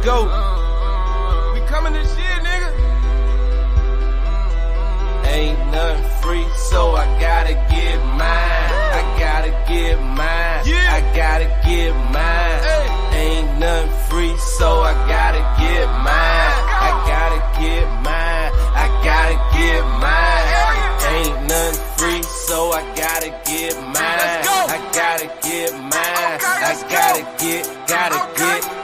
go. We coming this year, nigga. Ain't nothing free, so I gotta get mine. I gotta get mine. I gotta get mine. Ain't nothing free, so I gotta get mine. I gotta get mine. I gotta get mine. Ain't nothing free, so I gotta get mine. I gotta get mine. I gotta get.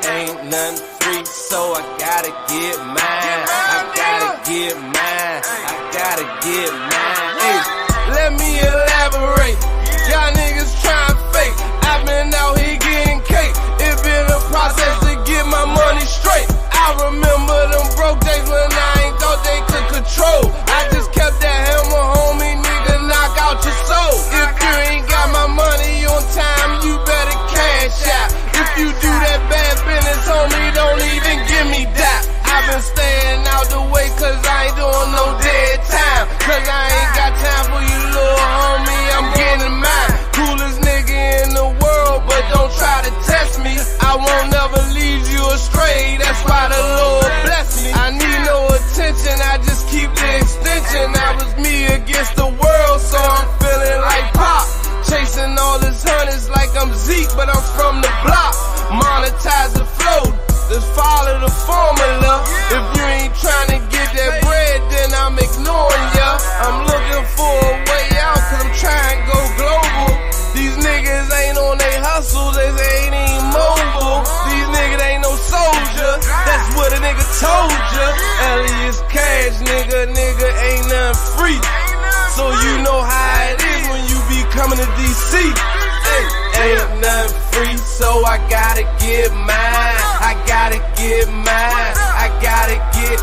Ain't nothing free, so I gotta get mine. I gotta get mine. I gotta get mine. Hey, let me elaborate. Y'all niggas trying fake. I've been out here getting cake. It been a process to get my money straight. I remember them broke days when I ain't thought they could control. I just kept that hammer, homie, nigga, knock out your soul. If you ain't got my money on time, you better cash out. If you do that bad business, homie, don't even give me that. I've been staying out the way cause I ain't doing no dead time. Cause I ain't got time for you, little homie, I'm getting mine. Coolest nigga in the world, but don't try to test me. I won't never lead you astray, that's why the Lord bless me. I need no attention, I just keep the extension. I was me against the world, so I'm feeling like Pop. Chasing all his hundreds like I'm Zeke, but I'm from the block. Monetize the flow, just follow the formula. If you ain't trying to get that bread, then I'm ignoring ya. I'm looking for a way out, cause I'm trying to go global. These niggas ain't on they hustle, they ain't even mobile. These niggas ain't no soldier, that's what a nigga told ya. Elias Cash, nigga ain't nothing free. So you know how it is when you be coming to DC. Ain't nothing free, so I gotta get mine. I gotta get mine. I gotta get.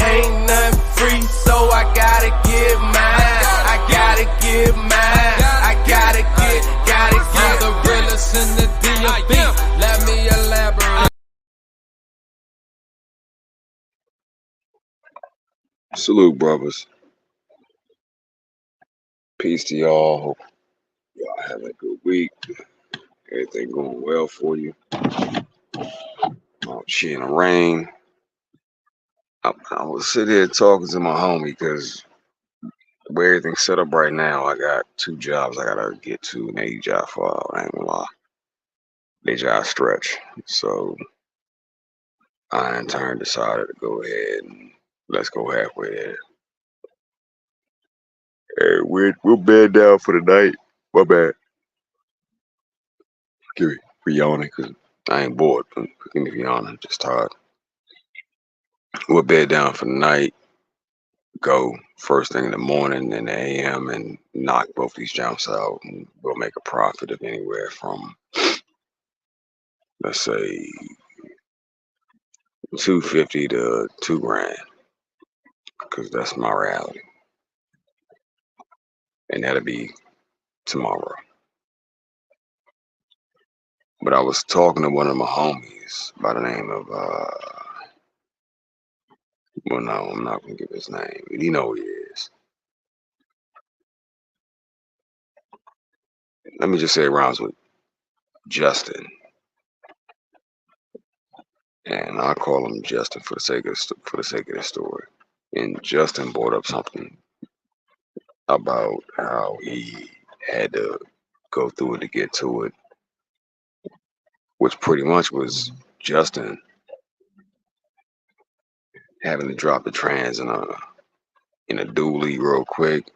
Ain't nothing free, so I gotta get mine. I gotta get mine. I gotta get. I'm the realest in the D.O.B. Let me elaborate. Salute, brothers. Peace to y'all. Hope y'all having a good week. Everything going well for you. She in the rain. I was sitting here talking to my homie because the way everything's set up right now, I got 2 jobs I gotta get to, and they job for, I ain't gonna lie. They job stretch. So I in turn decided to go ahead and let's go halfway there. Hey, we'll bed down for the night. My bad. Give me for yawning because I ain't bored. Forgive me for yawning, just tired. We'll bed down for the night. Go first thing in the morning in the AM and knock both these jumps out, and we'll make a profit of anywhere from, let's say, $250 to $2 grand, because that's my reality, and that'll be tomorrow. But I was talking to one of my homies by the name of well, no, I'm not gonna give his name. You know who he is. Let me just say it rhymes with Justin, and I call him Justin for the sake of the story. And Justin brought up something about how he had to go through it to get to it, which pretty much was Justin having to drop the trans in a dually real quick,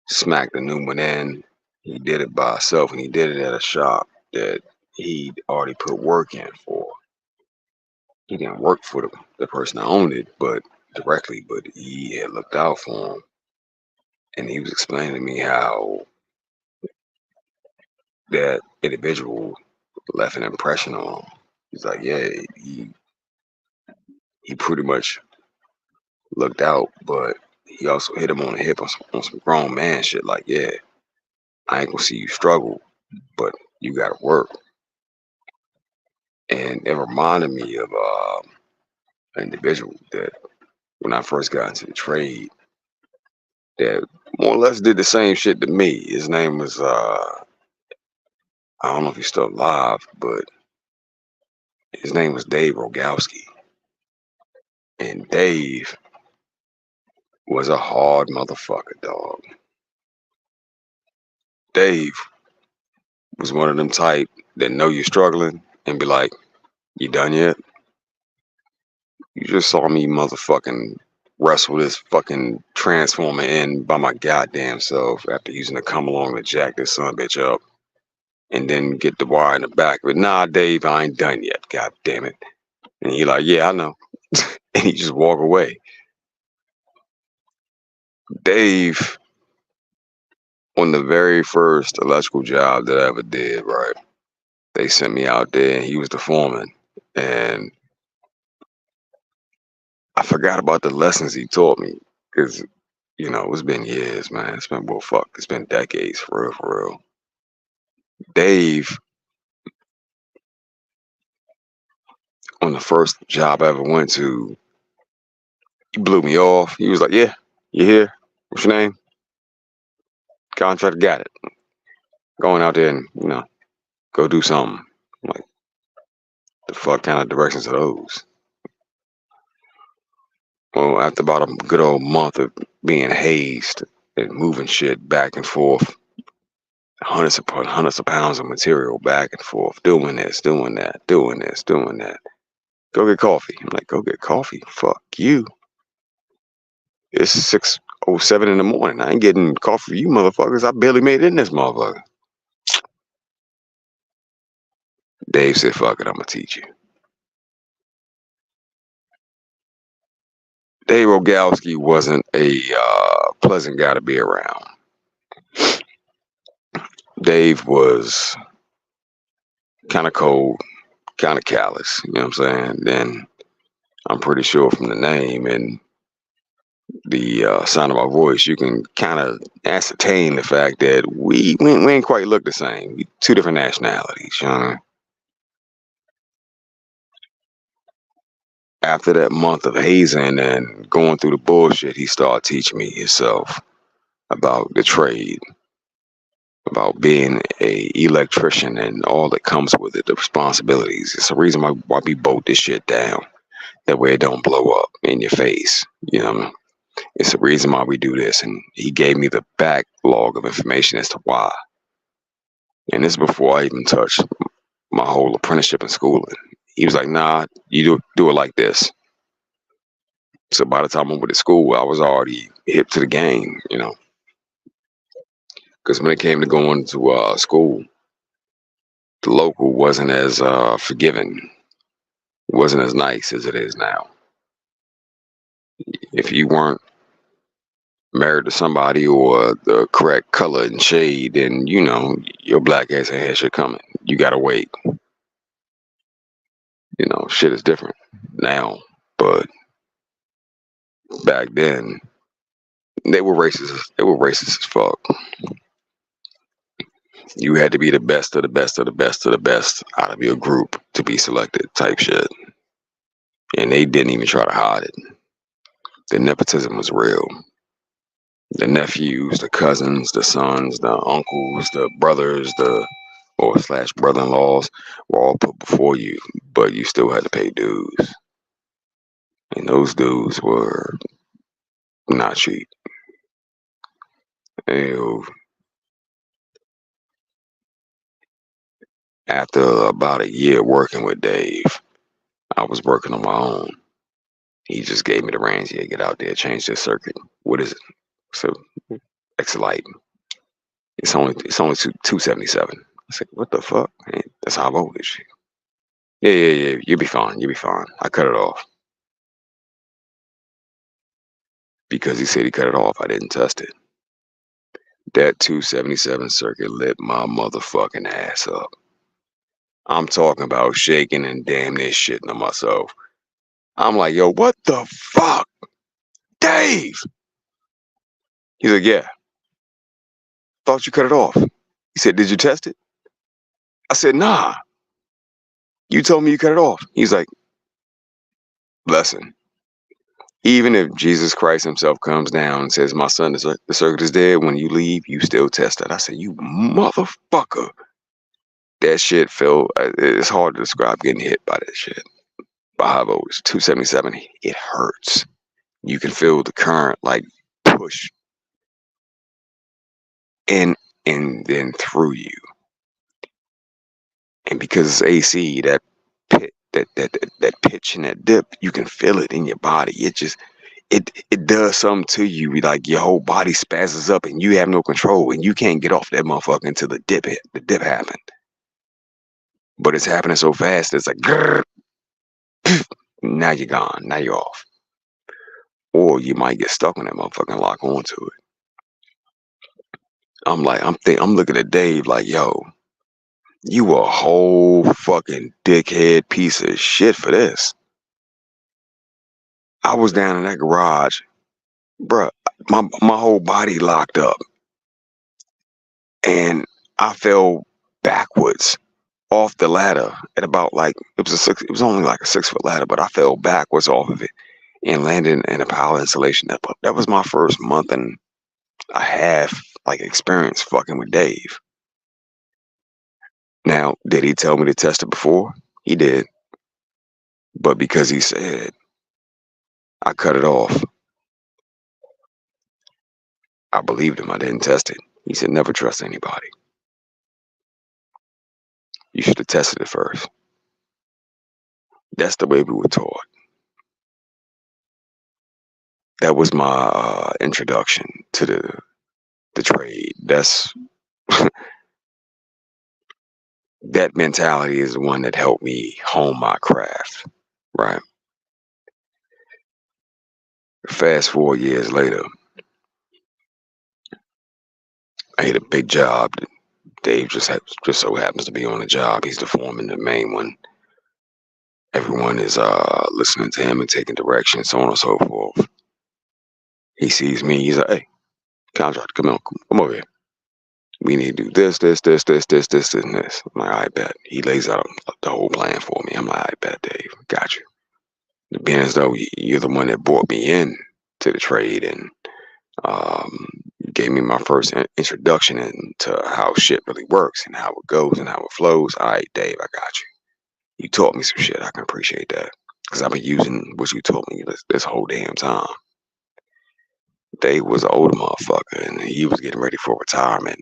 smack the new one in. He did it by himself, and he did it at a shop that he'd already put work in for. He didn't work for the person that owned it, but directly, but he had looked out for him. And he was explaining to me how that individual left an impression on him. He's like, yeah, he pretty much looked out, but he also hit him on the hip on some grown man shit. Like, yeah, I ain't gonna see you struggle, but you gotta work. And it reminded me of an individual that when I first got into the trade, that more or less did the same shit to me. His name was I don't know if he's still alive, but His name was Dave Rogowski. And Dave was a hard motherfucker, dog. Dave was one of them type that know you're struggling and be like, you done yet? You just saw me motherfucking wrestle this fucking transformer in by my goddamn self after using the come along to jack this son bitch up and then get the wire in the back. But nah, Dave, I ain't done yet. God damn it. And he like, yeah, I know. And he just walk away. Dave, on the very first electrical job that I ever did, right? They sent me out there and he was the foreman. And I forgot about the lessons he taught me because, you know, it's been years, man. It's been, well, fuck, it's been decades, for real, for real. Dave, on the first job I ever went to, he blew me off. He was like, yeah, you here? What's your name? Contractor, got it. Going out there and, you know, go do something. I'm like, the fuck kind of directions are those? Well, after about a good old month of being hazed and moving shit back and forth, hundreds upon hundreds of pounds of material back and forth, doing this, doing that, doing this, doing that. Go get coffee. I'm like, go get coffee? Fuck you. It's 6:07 in the morning. I ain't getting coffee for you motherfuckers. I barely made it in this motherfucker. Dave said, fuck it, I'm gonna teach you. Dave Rogowski wasn't a pleasant guy to be around. Dave was kind of cold, kind of callous, you know what I'm saying? Then I'm pretty sure from the name and the sound of my voice, you can kind of ascertain the fact that we ain't quite look the same. We two different nationalities, you know? After that month of hazing and going through the bullshit, he started teaching me himself about the trade, about being a electrician and all that comes with it, the responsibilities. It's the reason why we bolt this shit down. That way it don't blow up in your face, you know? It's the reason why we do this. And he gave me the backlog of information as to why. And this is before I even touched my whole apprenticeship and schooling. He was like, nah, you do it like this. So by the time I went to school, I was already hip to the game, you know. Because when it came to going to school, the local wasn't as forgiving. It wasn't as nice as it is now. If you weren't married to somebody or the correct color and shade, then, you know, your black ass ain't had shit coming. You gotta wait. You know, shit is different now, but back then they were racist. They were racist as fuck. You had to be the best of the best of the best of the best out of your group to be selected, type shit. And they didn't even try to hide it. The nepotism was real. The nephews, the cousins, the sons, the uncles, the brothers, or slash brother-in-laws were all put before you, but you still had to pay dues. And those dues were not cheap. And after about a year working with Dave, I was working on my own. He just gave me the reins. Yeah, get out there, change this circuit. What is it? So, Exelite. It's only 277. I said, what the fuck? Man, that's high voltage. Yeah. You'll be fine. You'll be fine. I cut it off. Because he said he cut it off, I didn't test it. That 277 circuit lit my motherfucking ass up. I'm talking about shaking and damn near shitting on myself. I'm like, yo, what the fuck? Dave! He's like, yeah. Thought you cut it off. He said, did you test it? I said, nah. You told me you cut it off. He's like, listen, even if Jesus Christ himself comes down and says, my son, the circuit is dead, when you leave, you still test it. I said, you motherfucker. that shit felt, it's hard to describe getting hit by that shit. By high voltage, 277, it hurts. You can feel the current like push in and then through you. And because it's AC, that pitch and that dip, you can feel it in your body. It does something to you. Like your whole body spazzes up and you have no control and you can't get off that motherfucker until the dip happened. But it's happening so fast, it's like grrr, now you're gone, now you're off. Or you might get stuck on that motherfucker and lock onto it. I'm looking at Dave like, yo, you a whole fucking dickhead piece of shit for this. I was down in that garage, bruh, my whole body locked up. And I fell backwards off the ladder at about like, it was only like a 6 foot ladder, but I fell backwards off of it and landed in a power installation. That was my first month and a half like experience fucking with Dave. Now, did he tell me to test it before? He did. But because he said, I cut it off. I believed him. I didn't test it. He said, never trust anybody. You should have tested it first. That's the way we were taught. That was my introduction to the trade. That's that mentality is the one that helped me hone my craft, right? Fast 4 years later, I had a big job. Dave just so happens to be on the job. He's the foreman, the main one. Everyone is listening to him and taking direction, so on and so forth. He sees me. He's like, "Hey, contractor, come over here. We need to do this, and this." I'm like, "I bet." He lays out the whole plan for me. I'm like, "I bet, Dave. Got you." Being as though you're the one that brought me in to the trade and gave me my first introduction into how shit really works and how it goes and how it flows. All right, Dave, I got you. You taught me some shit. I can appreciate that because I've been using what you taught me this whole damn time. Dave was an older motherfucker and he was getting ready for retirement.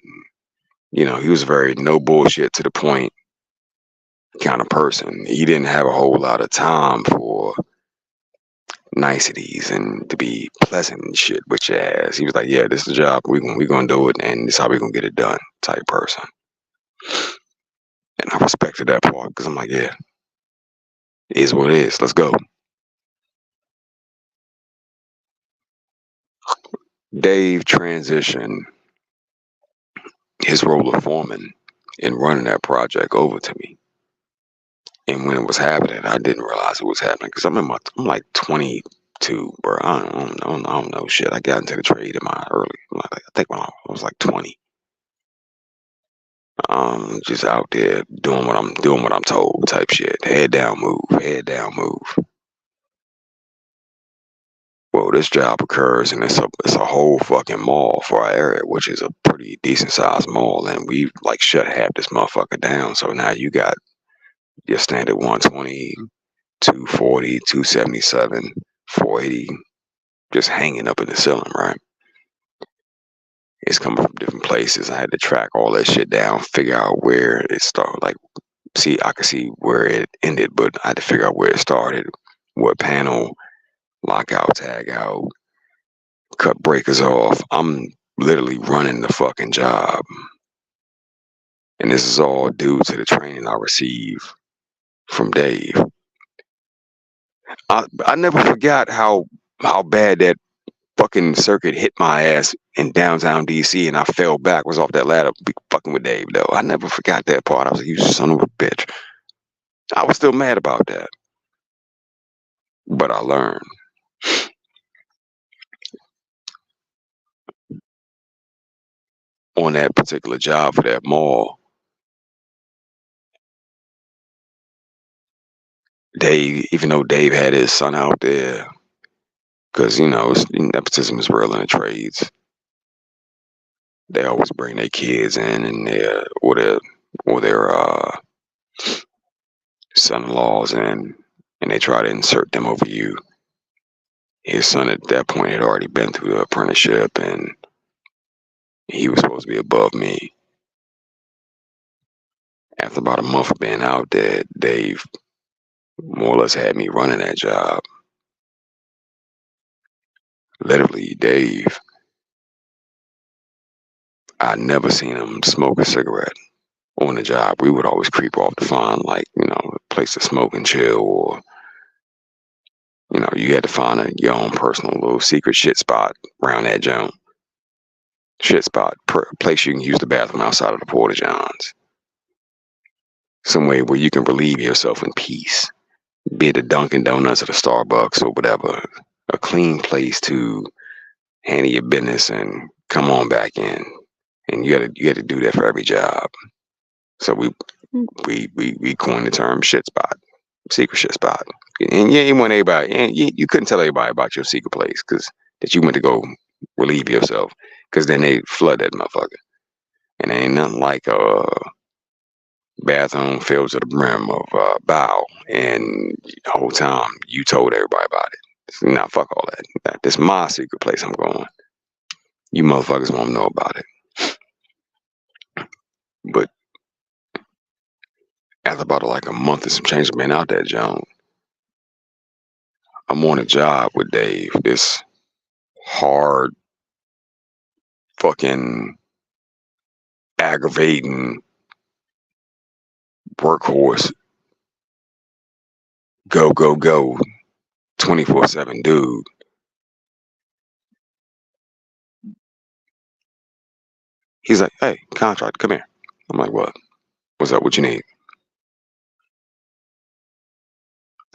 You know, he was very no bullshit to the point kind of person. He didn't have a whole lot of time for niceties and to be pleasant and shit with your ass. He was like, yeah, this is the job. We're gonna do it and this is how we're gonna get it done type person. And I respected that part because I'm like, yeah, it is what it is. Let's go. Dave transitioned his role of foreman in running that project over to me. And when it was happening, I didn't realize it was happening because I'm like 22, bro. I don't know shit. I got into the trade in my early, I think when I was like 20. Just out there doing what I'm told type shit. Head down, move. Well, this job occurs and it's a whole fucking mall for our area, which is a pretty decent sized mall, and we like shut half this motherfucker down. So now you got your standard 120, 240, 277, 480 just hanging up in the ceiling, right? It's coming from different places. I had to track all that shit down, figure out where it started. Like, I could see where it ended, but I had to figure out where it started, what panel, lockout, tag out, cut breakers off. I'm literally running the fucking job. And this is all due to the training I received from Dave. I never forgot how bad that fucking circuit hit my ass in downtown DC and I fell backwards off that ladder fucking with Dave though. I never forgot that part. I was like, you son of a bitch. I was still mad about that. But I learned. On that particular job for that mall, Dave, even though Dave had his son out there, because nepotism is real in the trades. They always bring their kids in and their son-in-laws in and they try to insert them over you. His son at that point had already been through the apprenticeship and he was supposed to be above me. After about a month of being out there, Dave more or less had me running that job. Literally, Dave, I never seen him smoke a cigarette on the job. We would always creep off to find, like, you know, a place to smoke and chill, or, you know, you had to find your own personal little secret shit spot around that joint. Shit spot, place you can use the bathroom outside of the Porta Johns. Somewhere where you can relieve yourself in peace. Be it the Dunkin' Donuts or the Starbucks or whatever. A clean place to handle your business and come on back in. And you got to do that for every job. So we coined the term shit spot, secret shit spot. And you ain't want everybody, and you couldn't tell everybody about your secret place because that you went to go relieve yourself, because then they flood that motherfucker. And there ain't nothing like a bathroom filled to the brim of bowel, and the whole time you told everybody about it. Nah, fuck all that. This is my secret place I'm going. You motherfuckers won't know about it. But after about like a month and some change of being out that joint, I'm on a job with Dave, this hard, fucking aggravating workhorse, go 24/7 dude. He's like, hey, contract, come here. I'm like, what? What's up? What you need?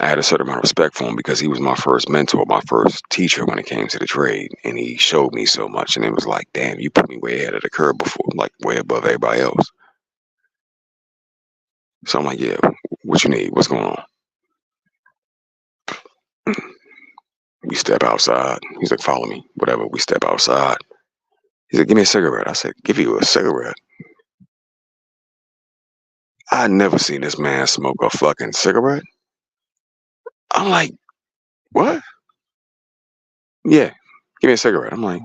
I had a certain amount of respect for him because he was my first mentor, my first teacher when it came to the trade, and he showed me so much. And it was like, damn, you put me way ahead of the curve before, like way above everybody else. So I'm like, yeah, what you need? What's going on? We step outside. He's like, follow me, whatever. We step outside. He's like, give me a cigarette. I said, give you a cigarette? I never seen this man smoke a fucking cigarette. I'm like, what? Yeah, give me a cigarette. I'm like,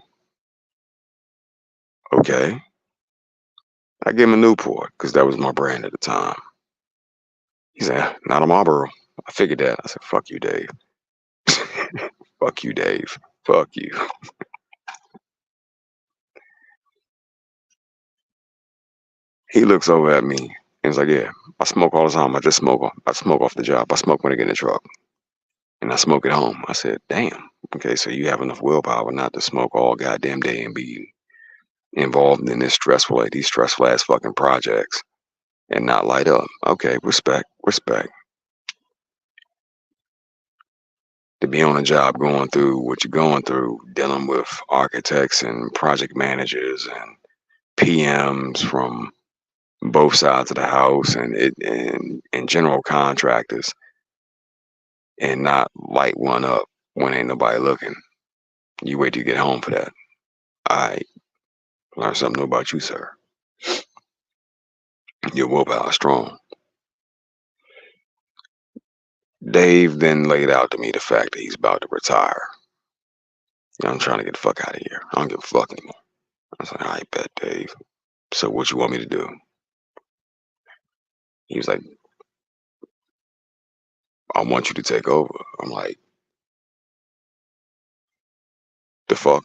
okay. I gave him a Newport because that was my brand at the time. He said, not a Marlboro. I figured that. I said, fuck you, Dave. Fuck you, Dave. Fuck you. He looks over at me and he's like, yeah, I smoke all the time. I smoke off the job. I smoke when I get in the truck. And I smoke at home. I said, damn. Okay, so you have enough willpower not to smoke all goddamn day and be involved in these stressful ass fucking projects and not light up. Okay, respect. To be on a job going through what you're going through, dealing with architects and project managers and PMs from both sides of the house and general contractors, and not light one up when ain't nobody looking. You wait till you get home for that. I learned something new about you, sir. Your willpower is strong. Dave then laid out to me the fact that he's about to retire. You know, I'm trying to get the fuck out of here. I don't give a fuck anymore. I was like, I bet, Dave. So what you want me to do? He was like, I want you to take over. I'm like, the fuck?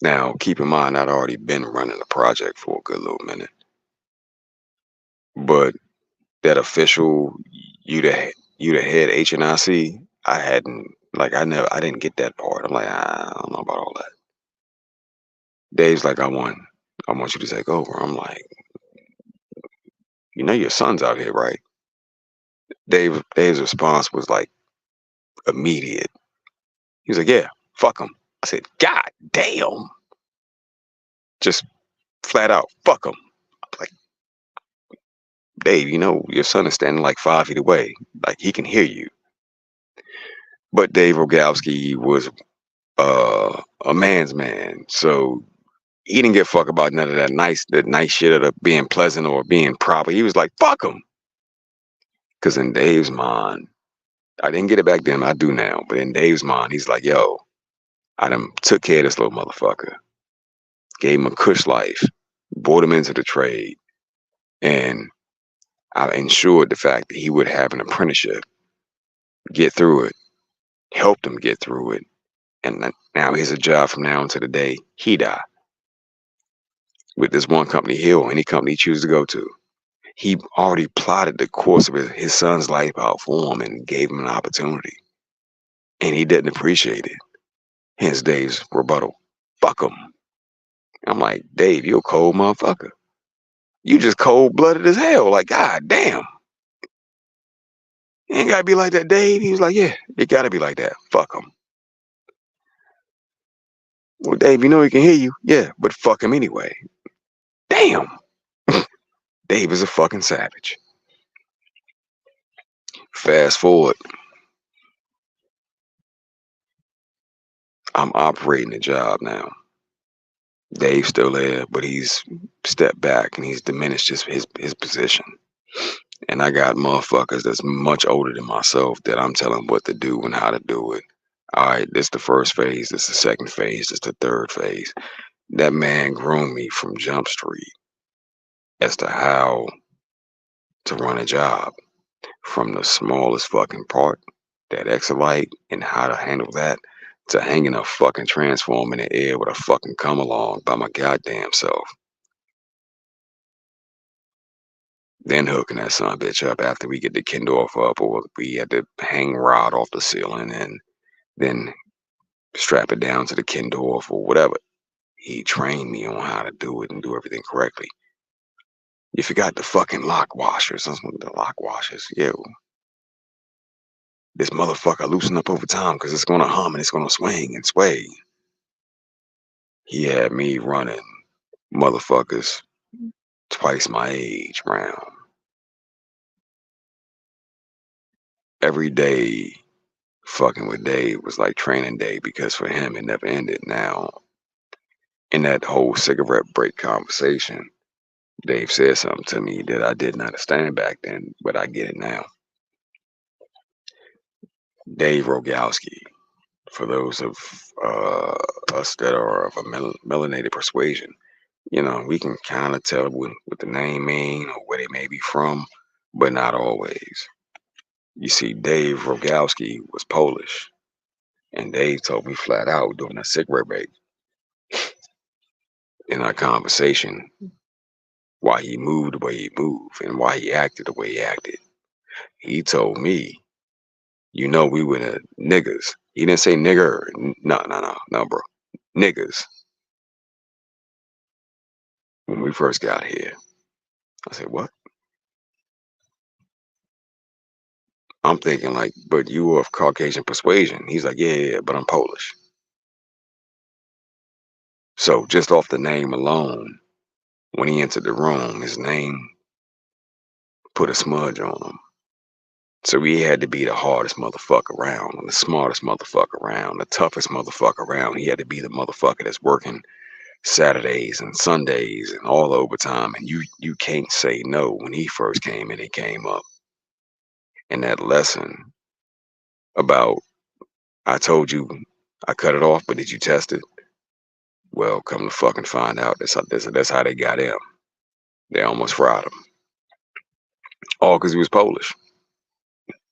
Now, keep in mind, I'd already been running the project for a good little minute. But that official, you the head HNIC, I hadn't, like, I didn't get that part. I'm like, I don't know about all that. Dave's like, I want you to take over. I'm like, you know your son's out here, right? Dave's response was like immediate. He was like, yeah, fuck him. I said, God damn. Just flat out, fuck him. I'm like, Dave, you know your son is standing like 5 feet away. Like, he can hear you. But Dave Rogalski was a man's man. So he didn't give a fuck about none of that nice shit of being pleasant or being proper. He was like, fuck him. Because in Dave's mind, I didn't get it back then, I do now, but in Dave's mind, he's like, yo, I done took care of this little motherfucker, gave him a cush life, brought him into the trade, and I ensured the fact that he would have an apprenticeship, get through it, helped him get through it, and now here's a job from now until the day he die. With this one company, he'll any company he chooses to go to. He already plotted the course of his son's life out for him and gave him an opportunity. And he didn't appreciate it. Hence Dave's rebuttal. Fuck him. I'm like, Dave, you a cold motherfucker. You just cold-blooded as hell. Like, god damn. You ain't gotta be like that, Dave. He was like, yeah, it gotta be like that. Fuck him. Well, Dave, you know he can hear you. Yeah, but fuck him anyway. Damn. Dave is a fucking savage. Fast forward. I'm operating the job now. Dave's still there, but he's stepped back and he's diminished his position. And I got motherfuckers that's much older than myself that I'm telling what to do and how to do it. All right, this is the first phase, this is the second phase, this is the third phase. That man groomed me from Jump Street as to how to run a job, from the smallest fucking part, that Exolite, and how to handle that, to hanging a fucking transformer in the air with a fucking come along by my goddamn self. Then hooking that son of a bitch up after we get the Kindorf up, or we had to hang rod off the ceiling and then strap it down to the Kindorf or whatever. He trained me on how to do it and do everything correctly. You forgot the fucking lock washers. The lock washers, yo. This motherfucker loosen up over time because it's gonna hum and it's gonna swing and sway. He had me running motherfuckers twice my age round. Every day fucking with Dave was like training day, because for him it never ended. Now, in that whole cigarette break conversation, Dave said something to me that I didn't understand back then, but I get it now. Dave Rogalski, for those of us that are of a melanated persuasion, you know, we can kind of tell what the name mean or where they may be from, but not always. You see, Dave Rogalski was Polish, and Dave told me flat out during a cigarette break in our conversation why he moved the way he moved and why he acted the way he acted. He told me, you know, we were the niggas. He didn't say nigger. No, bro. Niggas. When we first got here. I said, what? I'm thinking like, but you were of Caucasian persuasion. He's like, yeah, but I'm Polish. So just off the name alone, when he entered the room, his name put a smudge on him. So he had to be the hardest motherfucker around, and the smartest motherfucker around, the toughest motherfucker around. He had to be the motherfucker that's working Saturdays and Sundays and all the overtime, and you can't say no. When he first came in, he came up. And that lesson about, I told you I cut it off, but did you test it? Well, come to fucking find out, that's how they got him. They almost fried him. All because he was Polish.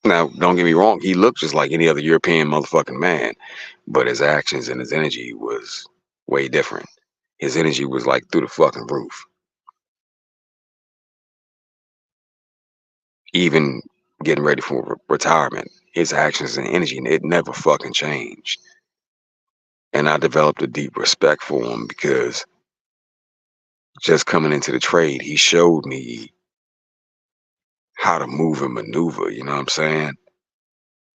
Now, don't get me wrong, he looked just like any other European motherfucking man, but his actions and his energy was way different. His energy was like through the fucking roof. Even getting ready for retirement, his actions and energy, it never fucking changed. And I developed a deep respect for him because just coming into the trade, he showed me how to move and maneuver, you know what I'm saying?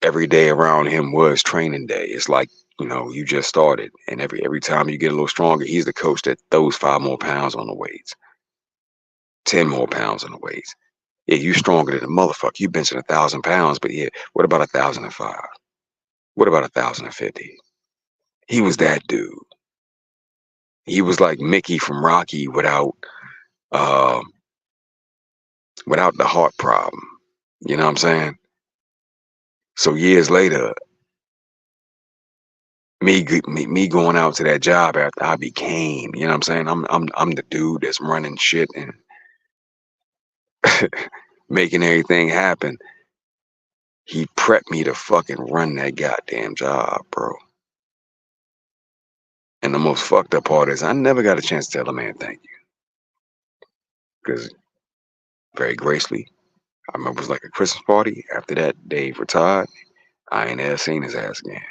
Every day around him was training day. It's like, you know, you just started, and every time you get a little stronger, he's the coach that throws 5 more pounds on the weights, 10 more pounds on the weights. Yeah, you stronger than a motherfucker. You benching 1,000 pounds, but yeah, what about 1,005? What about 1,050? He was that dude. He was like Mickey from Rocky without the heart problem. You know what I'm saying? So years later, me going out to that job after I became, you know what I'm saying? I'm the dude that's running shit and making everything happen. He prepped me to fucking run that goddamn job, bro. And the most fucked up part is I never got a chance to tell a man thank you. Because very gracefully, I remember it was like a Christmas party. After that, Dave retired. I ain't ever seen his ass again.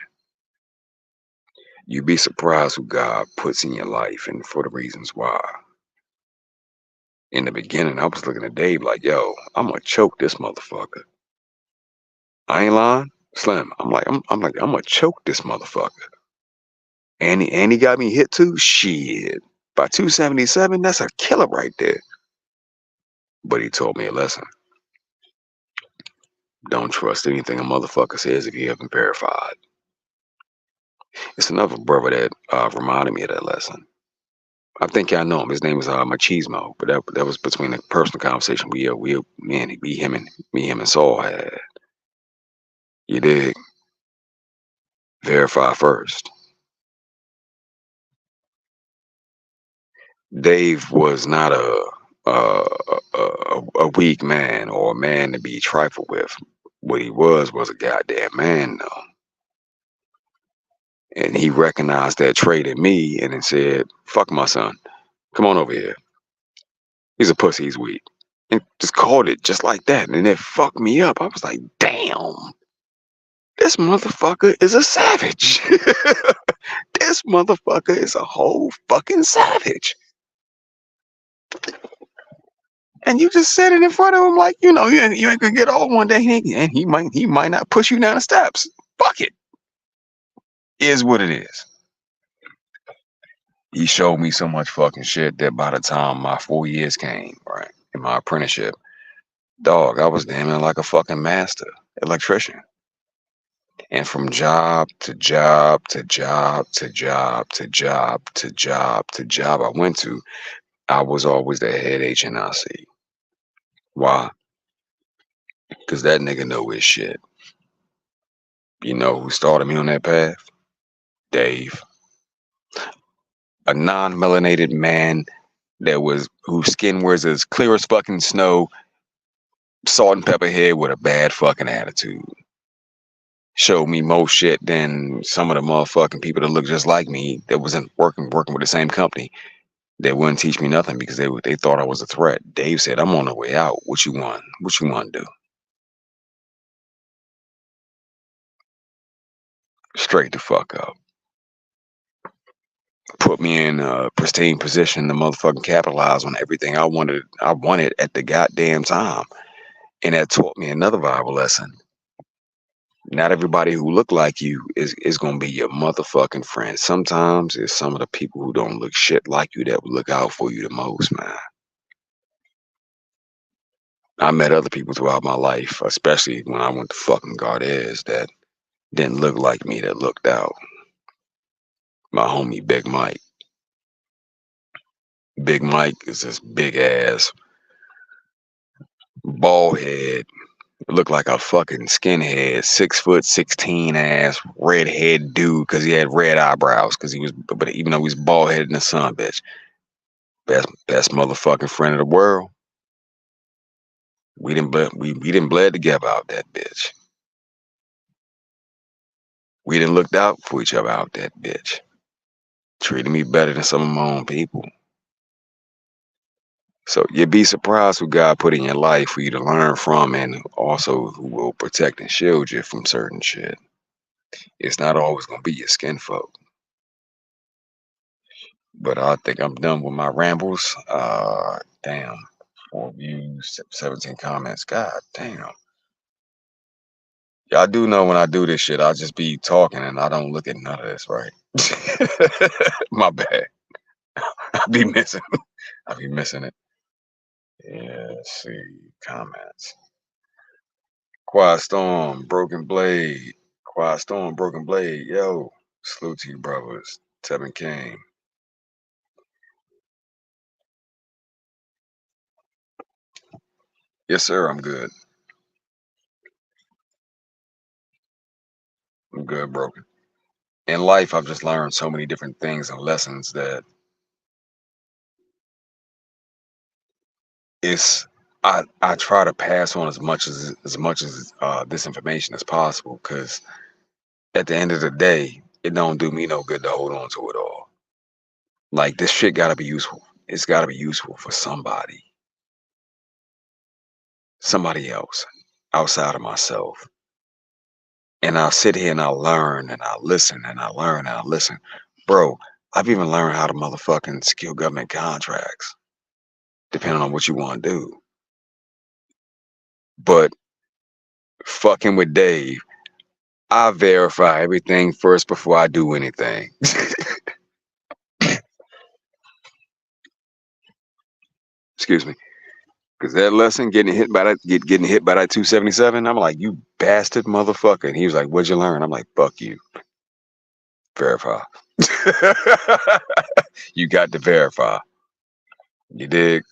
You'd be surprised who God puts in your life and for the reasons why. In the beginning, I was looking at Dave like, yo, I'm gonna choke this motherfucker. I ain't lying. Slim. I'm gonna choke this motherfucker. And he got me hit too? Shit. By 277, that's a killer right there. But he told me a lesson. Don't trust anything a motherfucker says if you haven't verified. It's another brother that reminded me of that lesson. I think y'all know him. His name is Machismo, but that was between a personal conversation me, him and Saul had. You dig? Verify first. Dave was not a weak man or a man to be trifled with. What he was a goddamn man, though. And he recognized that trait in me and then said, fuck my son. Come on over here. He's a pussy, he's weak. And just called it just like that. And it fucked me up. I was like, damn, this motherfucker is a savage. This motherfucker is a whole fucking savage. And you just said it in front of him like, you know, you ain't gonna get old one day, and he might not push you down the steps. Fuck it. Is what it is. He showed me so much fucking shit that by the time my 4 years came, right, in my apprenticeship, dog, I was damn near like a fucking master electrician. And from job to job to job to job to job to job to job I went to, I was always the head HNIC. Why? Because that nigga know his shit. You know who started me on that path? Dave. A non-melanated man whose skin was as clear as fucking snow, salt and pepper head with a bad fucking attitude. Showed me more shit than some of the motherfucking people that look just like me that wasn't working with the same company. They wouldn't teach me nothing because they thought I was a threat. Dave said, I'm on the way out. What you want? What you want to do? Straight the fuck up. Put me in a pristine position to motherfucking capitalize on everything I wanted at the goddamn time. And that taught me another valuable lesson. Not everybody who look like you is gonna be your motherfucking friend. Sometimes it's some of the people who don't look shit like you that will look out for you the most, man. I met other people throughout my life, especially when I went to fucking Gardez, that didn't look like me, that looked out. My homie Big Mike. Big Mike is this big ass, bald head, looked like a fucking skinhead, 6'16" ass, redhead dude, because he had red eyebrows, but even though he was bald headed in the sun, bitch. Best motherfucking friend of the world. We didn't bled together out that bitch. We didn't looked out for each other out that bitch. Treated me better than some of my own people. So you'd be surprised who God put in your life for you to learn from, and also who will protect and shield you from certain shit. It's not always gonna be your skin folk. But I think I'm done with my rambles. Damn. 4 views, 17 comments. God damn. Y'all do know when I do this shit, I'll just be talking and I don't look at none of this, right? My bad. I'll be missing. I'll be missing it. Yeah, let's see. Comments. Quiet Storm, Broken Blade. Quiet Storm, Broken Blade. Yo, salute to you, brothers. Tevin King. Yes, sir, I'm good. I'm good, broken. In life, I've just learned so many different things and lessons that it's I try to pass on as much as this information as possible, because at the end of the day, it don't do me no good to hold on to it all. Like, this shit gotta be useful. It's gotta be useful for somebody else outside of myself. And I'll sit here and I'll learn and I'll listen and I'll learn and I'll listen. Bro, I've even learned how to motherfucking secure government contracts, depending on what you want to do. But fucking with Dave, I verify everything first before I do anything. Excuse me. Cause that lesson, getting hit by that 277, I'm like, you bastard motherfucker. And he was like, what'd you learn? I'm like, fuck you. Verify. You got to verify. You dig?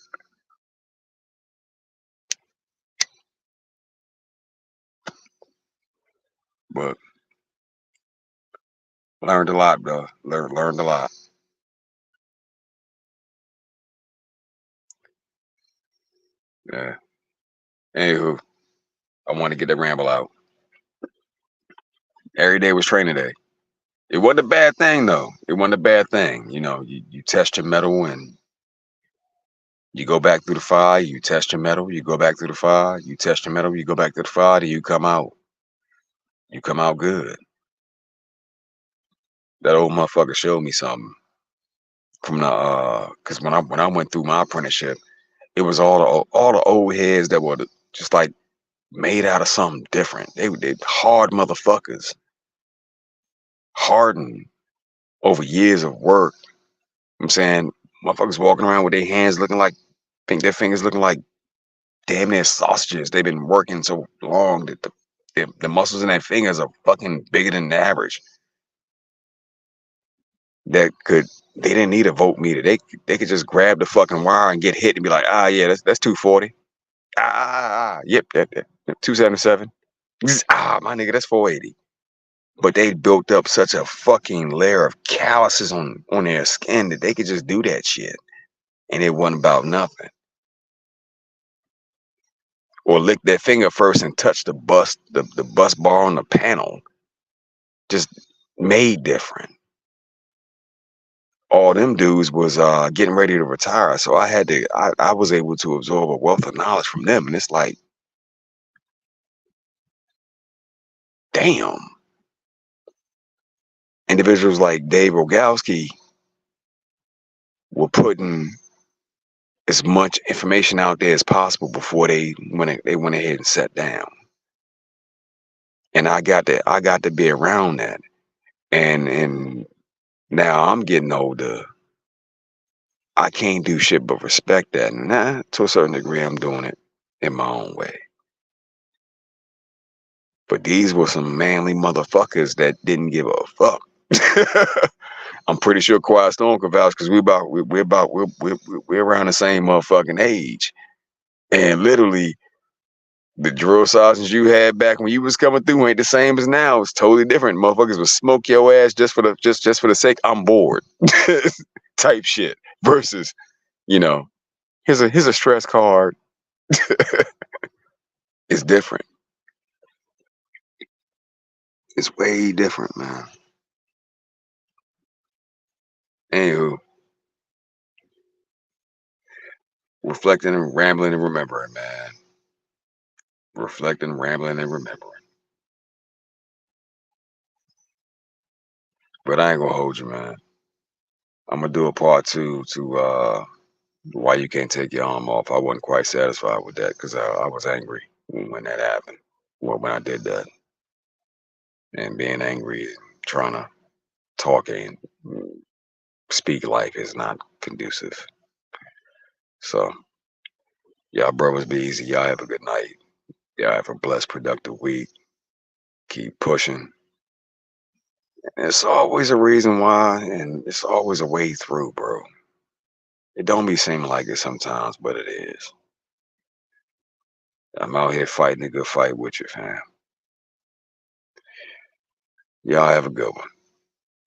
But learned a lot, bro. Learned a lot. Yeah. Anywho, I want to get that ramble out. Every day was training day. It wasn't a bad thing though. It wasn't a bad thing. You know, you test your metal and you go back through the fire, you test your metal, you go back through the fire, you test your metal, you go back through the fire, and you come out. You come out good. That old motherfucker showed me something from the cause when I went through my apprenticeship, it was all the old heads that were just like made out of something different. They hard motherfuckers, hardened over years of work. I'm saying motherfuckers walking around with their hands looking like, think their fingers looking like damn near sausages. They've been working so long that the muscles in their fingers are fucking bigger than the average. They didn't need a voltmeter. They could just grab the fucking wire and get hit and be like, ah yeah, that's 240. Yep, that 277. My nigga, that's 480. But they built up such a fucking layer of calluses on their skin that they could just do that shit, and it wasn't about nothing. Or lick their finger first and touch the bus bar on the panel. Just made different. All them dudes was getting ready to retire, so I was able to absorb a wealth of knowledge from them, and it's like, damn. Individuals like Dave Rogalski were putting as much information out there as possible before they went ahead and sat down. And I got to be around that. And now I'm getting older. I can't do shit but respect that. And to a certain degree, I'm doing it in my own way. But these were some manly motherfuckers that didn't give a fuck. I'm pretty sure Quiet Storm can vouch, because we're around the same motherfucking age. And literally, the drill sergeants you had back when you was coming through ain't the same as now. It's totally different. Motherfuckers would smoke your ass just for the sake I'm bored type shit. Versus, you know, here's a stress card. It's different. It's way different, man. Anywho, reflecting and rambling and remembering, man. Reflecting, rambling, and remembering. But I ain't gonna hold you, man. I'm gonna do a part 2 to why you can't take your arm off. I wasn't quite satisfied with that, because I was angry when that happened. Well, when I did that, and being angry and trying to talk and speak life is not conducive. So, y'all brothers be easy. Y'all have a good night. Y'all have a blessed, productive week. Keep pushing. And it's always a reason why, and it's always a way through, bro. It don't be seeming like it sometimes, but it is. I'm out here fighting a good fight with you, fam. Y'all have a good one.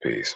Peace.